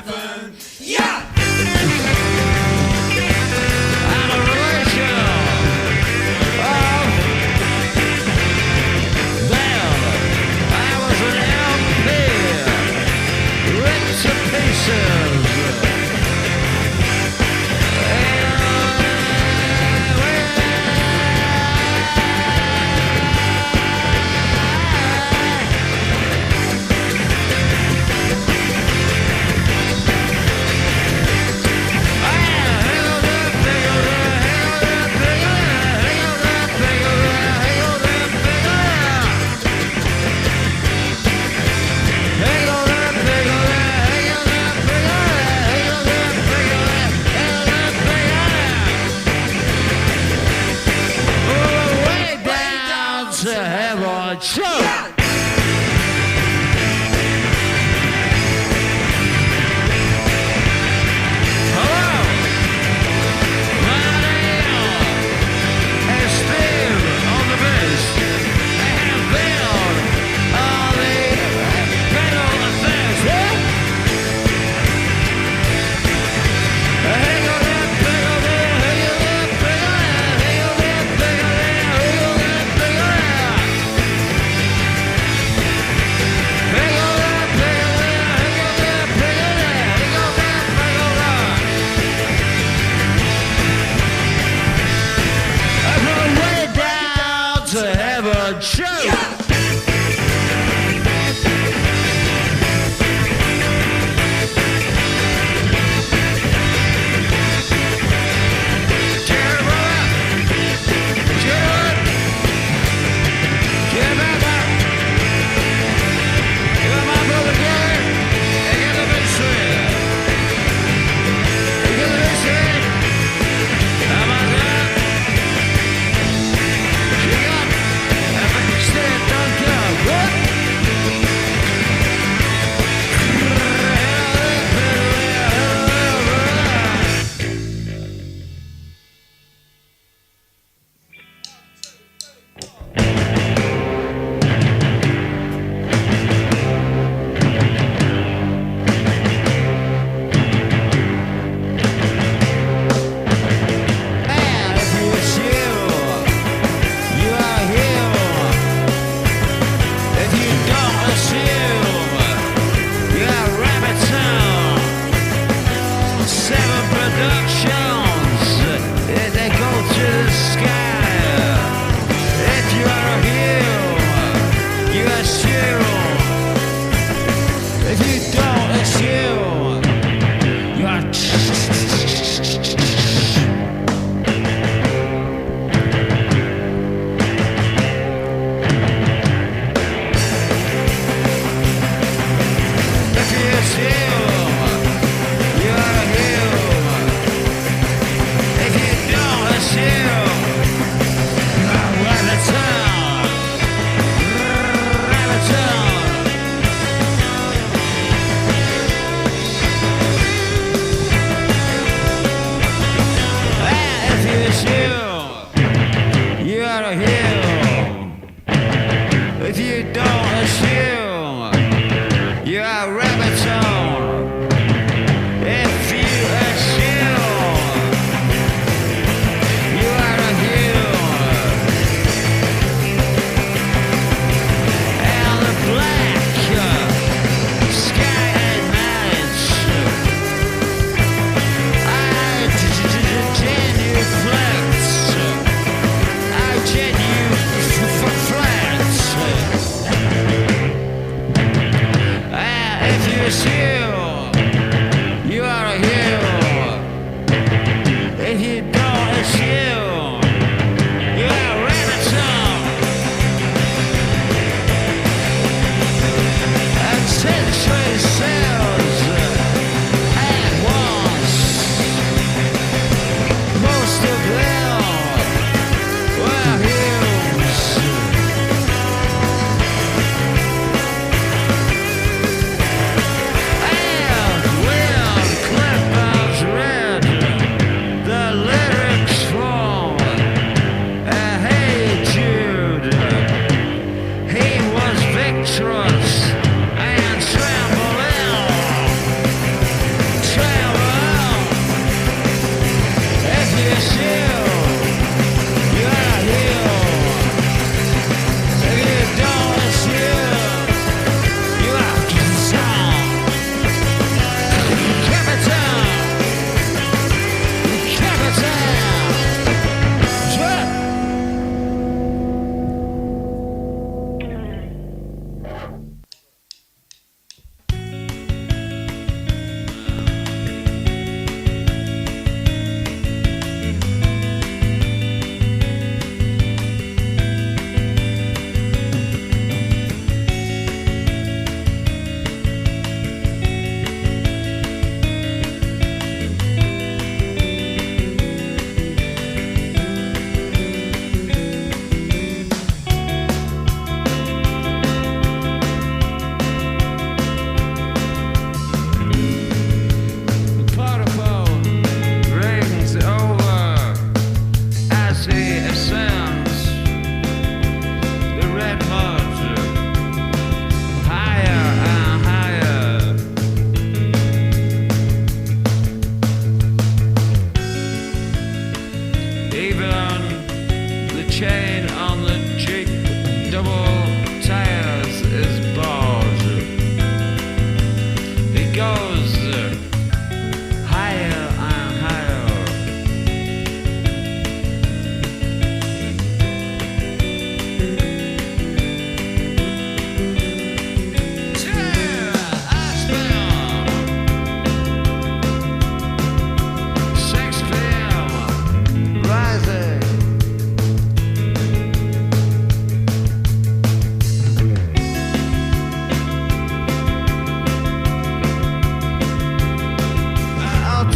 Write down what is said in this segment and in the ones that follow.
heaven. Yeah!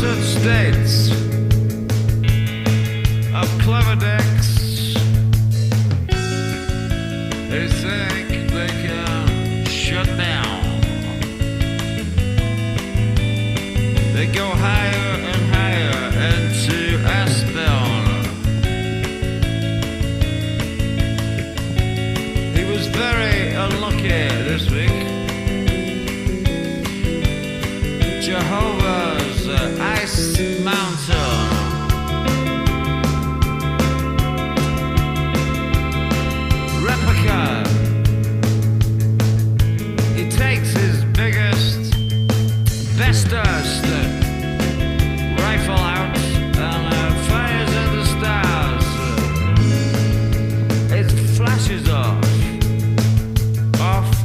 United States of clever dicks who think they can shut down. They go higher and higher into Aspen. He was very unlucky this week. Jehovah's Ice Mountain. Replica. He takes his biggest, bestest rifle out and fires at the stars. It flashes off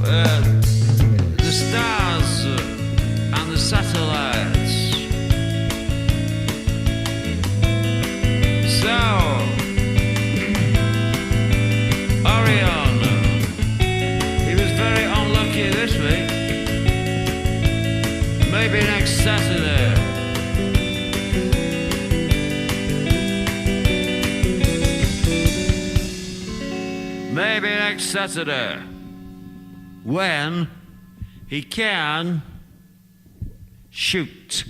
the stars and the satellites. So, Orion, he was very unlucky this week. Maybe next Saturday. Maybe next Saturday, when he can shoot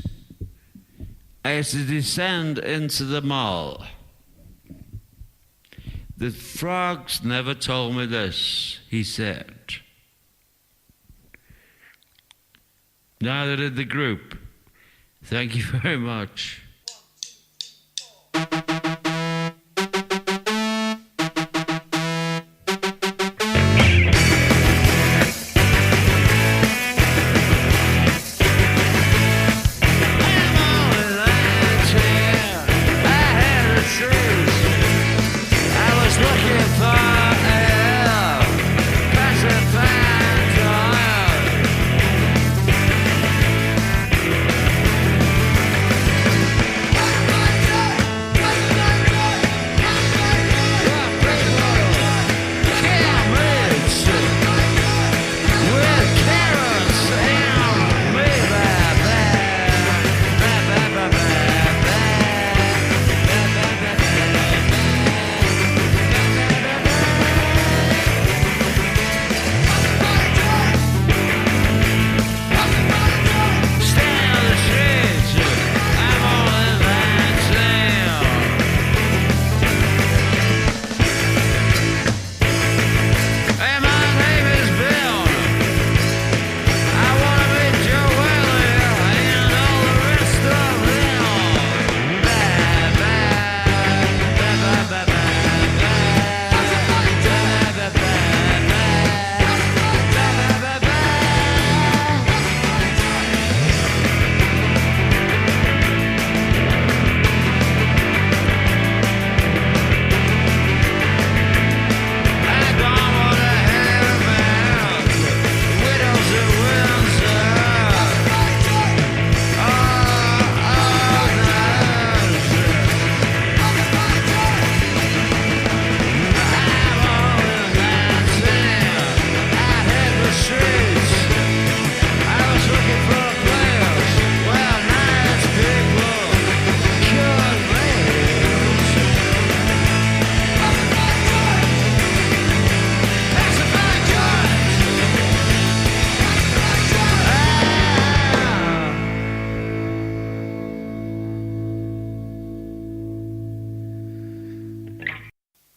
as to descend into the mall. The frogs never told me this, he said. Neither did the group. Thank you very much.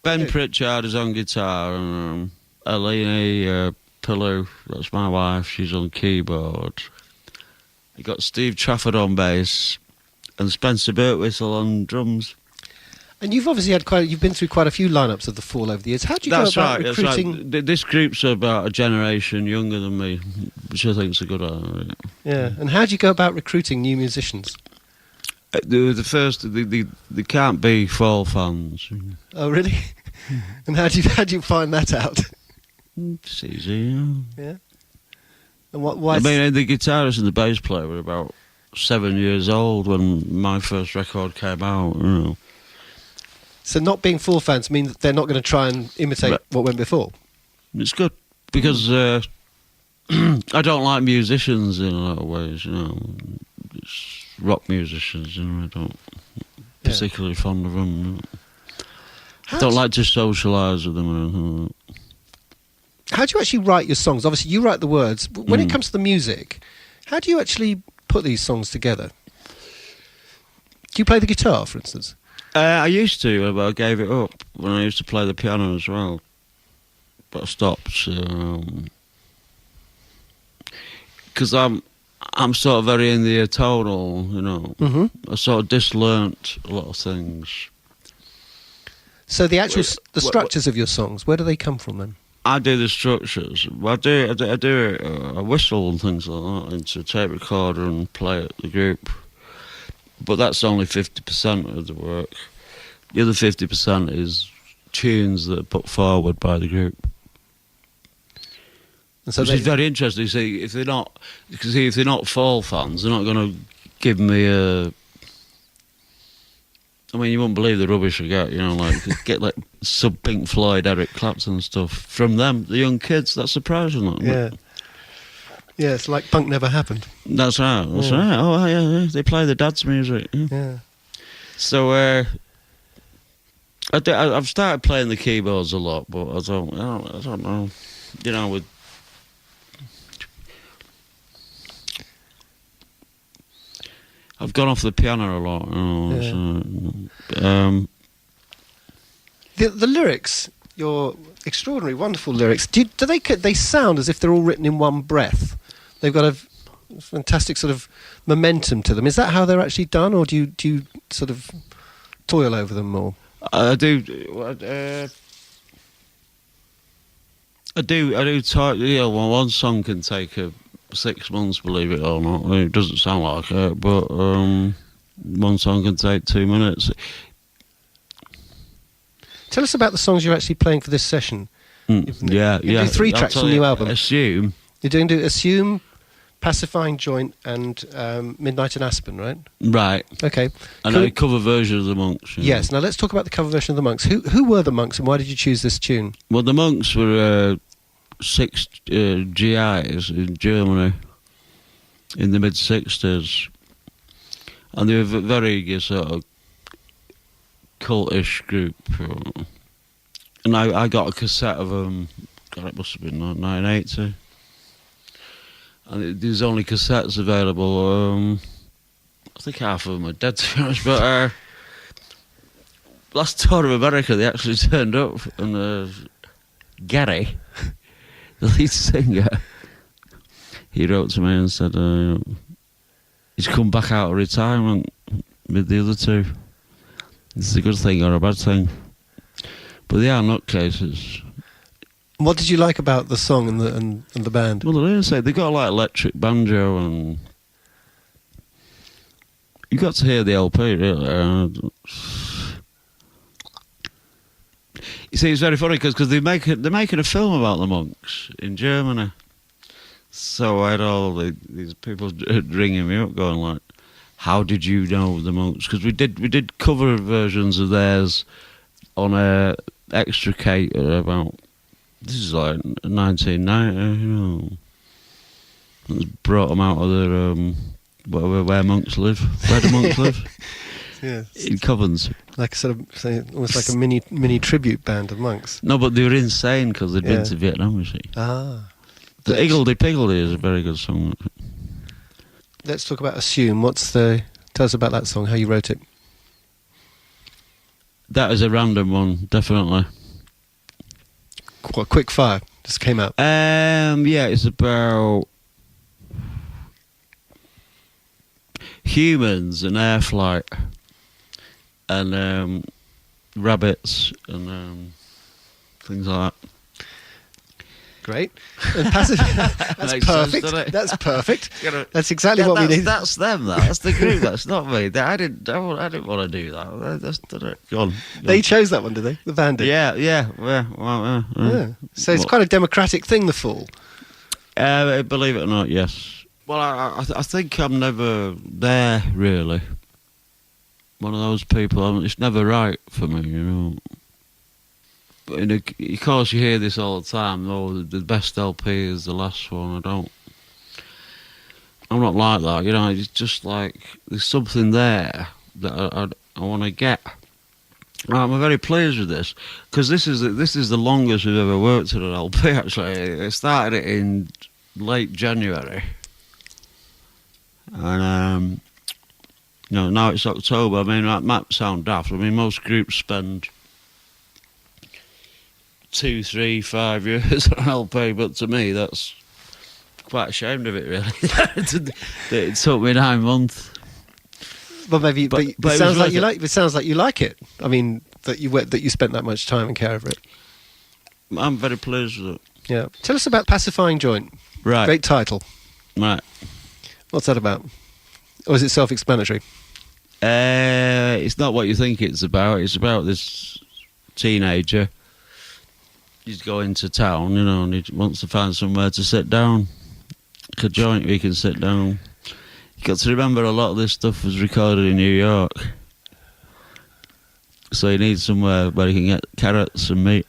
Ben Pritchard is on guitar, and Eleni Pillow, that's my wife, she's on keyboard. You got Steve Trafford on bass, and Spencer Birtwistle on drums. And you've obviously had you've been through quite a few lineups of the Fall over the years. How do you go about recruiting? That's right. This group's about a generation younger than me, which I think is a good idea. Yeah, and how do you go about recruiting new musicians? They can't be Fall fans. Oh, really? And how do you find that out? It's easy, yeah. And why? I mean, the guitarist and the bass player were about 7 years old when my first record came out, you know. So not being Fall fans means that they're not going to try and imitate what went before? It's good, because I don't like musicians in a lot of ways, you know. rock musicians, you know, I don't particularly fond of them. Don't like to socialise with them or anything like that. How do you actually write your songs? Obviously, you write the words. When it comes to the music, how do you actually put these songs together? Do you play the guitar, for instance? I used to, but I gave it up when I used to play the piano as well. But I stopped. Because I'm sort of very in the atonal, you know. Mm-hmm. I sort of dislearnt a lot of things. So the actual the structures of your songs, where do they come from then? I do the structures. Well, I do a whistle and things like that into a tape recorder and play it the group. But that's only 50% of the work. The other 50% is tunes that are put forward by the group. And so which is very interesting. See, if they're not Fall fans, they're not going to give me a. I mean, you wouldn't believe the rubbish I get. You know, like get like sub Pink Floyd, Eric Clapton stuff from them, the young kids. That's surprising. Yeah. Yeah, it's like punk never happened. That's right. That's right. Oh, yeah. They play the dad's music. Yeah. So I've started playing the keyboards a lot, but I don't know. You know, I've gone off the piano a lot. You know, the lyrics, your extraordinary, wonderful lyrics. Do they sound as if they're all written in one breath? They've got a fantastic sort of momentum to them. Is that how they're actually done, or do you sort of toil over them more? I do. I do. You know, one song can take 6 months, believe it or not. It doesn't sound like it, but one song can take 2 minutes. Tell us about the songs you're actually playing for this session. You do 3 tracks from the new album. Assume. You're doing Assume, Pacifying Joint, and Midnight in Aspen, right? Right. Okay. And a cover version of the Monks. Yes. Now let's talk about the cover version of the Monks. Who were the Monks, and why did you choose this tune? Well, the Monks were 6 GIs in Germany in the mid-60s, and they were a very sort of cultish group. And I got a cassette of them. God, it must have been 1980. And there's only cassettes available. I think half of them are dead, to be honest. But last tour of America, they actually turned up, and Gary, the lead singer, he wrote to me and said he's come back out of retirement with the other 2. This is a good thing or a bad thing. But they are nutcases. What did you like about the song and the band? Well, they got like electric banjo, and you got to hear the LP, really. You see, it's very funny because they're making a film about the Monks in Germany. So I had all these people ringing me up, going like, "How did you know the Monks?" Because we did cover versions of theirs on a Extricate about. This is like 1990, you know. It brought them out of their where monks live. Where do monks live? Yeah, in Covens. Like sort of almost like a mini tribute band of monks. No, but they were insane because they'd been to Vietnam, you see. Ah. The Higgle-dy Piggle-dy is a very good song. Let's talk about Assume. Tell us about that song, how you wrote it. That is a random one, definitely. Quick fire, just came out. Yeah, it's about humans and air flight and rabbits and things like that. Great. That's perfect. That's perfect. That's exactly what we need. That's them. That's the group. That's not me. I didn't want to do that. Go on. They chose that one, did they? The band did. Yeah. So it's quite a democratic thing, the Fall. Believe it or not, yes. Well, I think I'm never there really. One of those people. It's never right for me, you know. But of course, you hear this all the time. Oh, the best LP is the last one. I'm not like that, you know. It's just like there's something there that I want to get. I'm very pleased with this because this is the longest we've ever worked at an LP. Actually, I started it in late January, and now it's October. I mean, that might sound daft. I mean, most groups spend 2, 3, 5 years on an LP, but to me, that's quite ashamed of it. Really, it took me 9 months. Well, maybe, but it it sounds was like worth you it. like. It sounds like you like it. I mean, that you spent that much time and care over it. I'm very pleased with it. Yeah. Tell us about Pacifying Joint. Right, Great title. right. What's that about? Or is it self-explanatory? It's not what you think it's about. It's about this teenager. He's going to town, you know, and he wants to find somewhere to sit down. Like a joint where he can sit down. You've got to remember a lot of this stuff was recorded in New York. So he needs somewhere where he can get carrots and meat.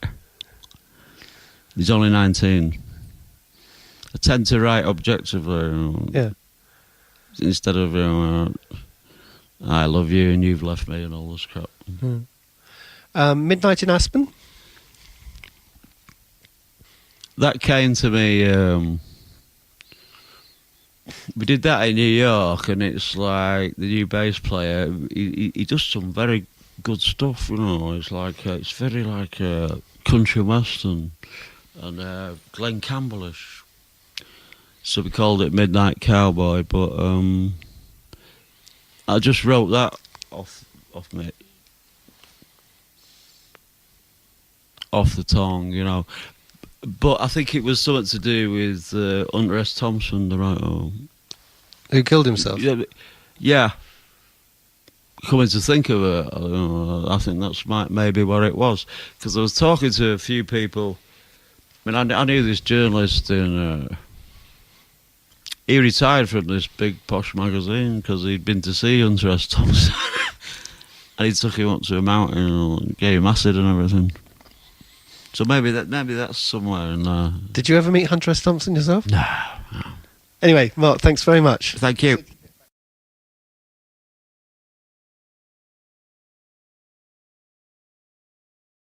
He's only 19. I tend to write objectively, you know, Yeah. instead of, you know, I love you and you've left me and all this crap. Midnight in Aspen. That came to me. We did that in New York, and it's like the new bass player. He does some very good stuff, you know. It's like it's very like country western and Glenn Campbellish. So we called it Midnight Cowboy, but I just wrote that off the tongue, you know. But I think it was something to do with Hunter S. Thompson, the writer. Who killed himself? Yeah. Coming to think of it, I think that's maybe what it was. Because I was talking to a few people. I mean, I knew this journalist in... he retired from this big posh magazine because he'd been to see Hunter S. Thompson. And he took him up to a mountain and gave him acid and everything. So maybe that's somewhere in there. Did you ever meet Hunter S. Thompson yourself? No. Anyway, Mark, thanks very much. Thank you.